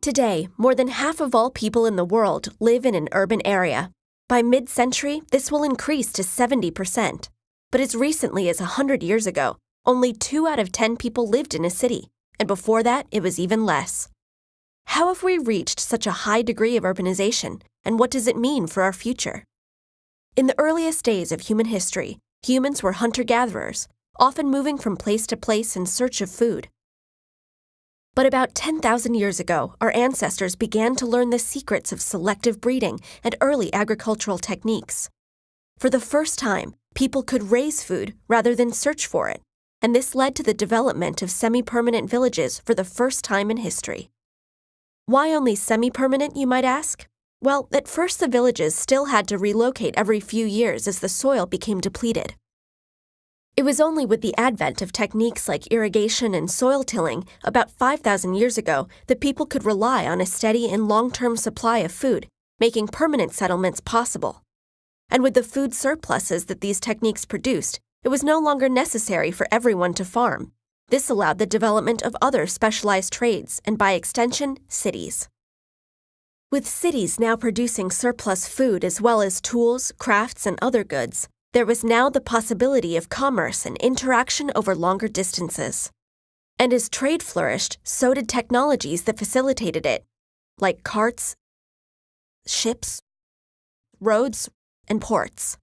Today, more than half of all people in the world live in an urban area. By mid-century, this will increase to 70%. But as recently as 100 years ago, only 2 out of 10 people lived in a city, and before that, it was even less. How have we reached such a high degree of urbanization, and what does it mean for our future? In the earliest days of human history, humans were hunter-gatherers, often moving from place to place in search of food. But about 10,000 years ago, our ancestors began to learn the secrets of selective breeding and early agricultural techniques. For the first time, people could raise food rather than search for it, and this led to the development of semi-permanent villages for the first time in history. Why only semi-permanent, you might ask? Well, at first the villages still had to relocate every few years as the soil became depleted. It was only with the advent of techniques like irrigation and soil tilling about 5,000 years ago that people could rely on a steady and long-term supply of food, making permanent settlements possible. And with the food surpluses that these techniques produced, it was no longer necessary for everyone to farm. This allowed the development of other specialized trades and, by extension, cities. With cities now producing surplus food as well as tools, crafts, and other goods, there was now the possibility of commerce and interaction over longer distances. And as trade flourished, so did technologies that facilitated it, like carts, ships, roads, and ports.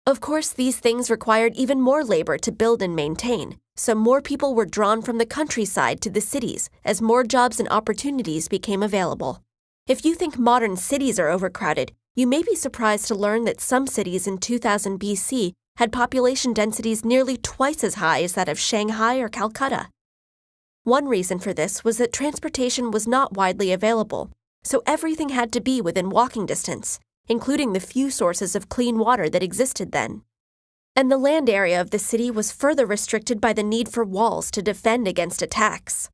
Of course, these things required even more labor to build and maintain, so more people were drawn from the countryside to the cities as more jobs and opportunities became available. If you think modern cities are overcrowded, you may be surprised to learn that some cities in 2000 BC had population densities nearly twice as high as that of Shanghai or Calcutta. One reason for this was that transportation was not widely available, so everything had to be within walking distance, including the few sources of clean water that existed then. And the land area of the city was further restricted by the need for walls to defend against attacks.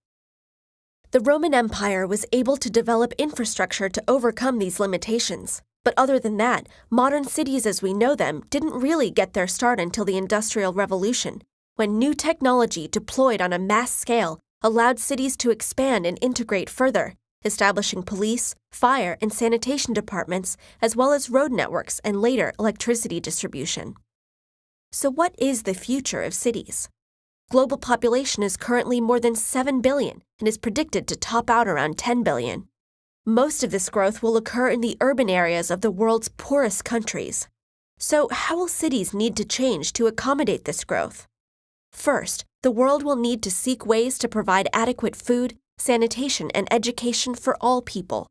The Roman Empire was able to develop infrastructure to overcome these limitations. But other than that, modern cities as we know them didn't really get their start until the Industrial Revolution, when new technology deployed on a mass scale allowed cities to expand and integrate further, establishing police, fire, and sanitation departments, as well as road networks and later electricity distribution. So what is the future of cities? Global population is currently more than 7 billion and is predicted to top out around 10 billion. Most of this growth will occur in the urban areas of the world's poorest countries. So how will cities need to change to accommodate this growth? First, the world will need to seek ways to provide adequate food, sanitation, and education for all people.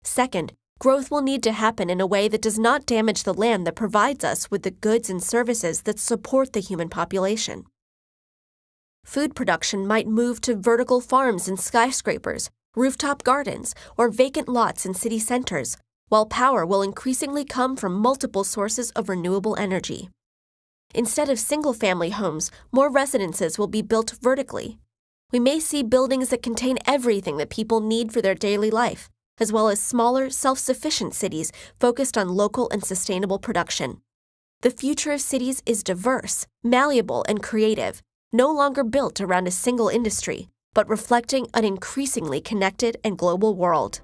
Second, growth will need to happen in a way that does not damage the land that provides us with the goods and services that support the human population. Food production might move to vertical farms and skyscrapers, rooftop gardens, or vacant lots in city centers, while power will increasingly come from multiple sources of renewable energy. Instead of single-family homes, more residences will be built vertically. We may see buildings that contain everything that people need for their daily life, as well as smaller, self-sufficient cities focused on local and sustainable production. The future of cities is diverse, malleable, and creative, no longer built around a single industry, but reflecting an increasingly connected and global world.